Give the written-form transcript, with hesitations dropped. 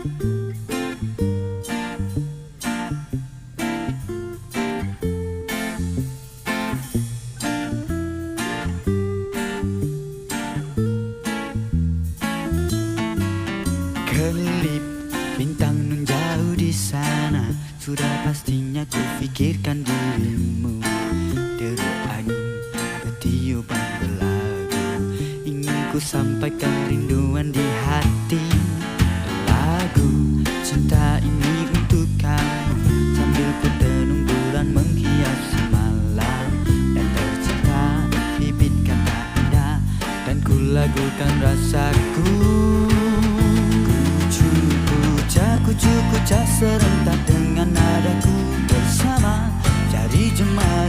Kelip bintang nun jauh di sana, sudah pastinya ku pikirkan dirimu. Deru angin bertiupan belagu, ingin ku sampaikan rinduan di hati. Lagu cinta ini untuk kamu, sambil ku tenung bulan menghiasi malam, dan tercipta bibit kata indah, dan ku lagukan rasaku. Kucu-kuca serentak dengan nadaku bersama, jari jemari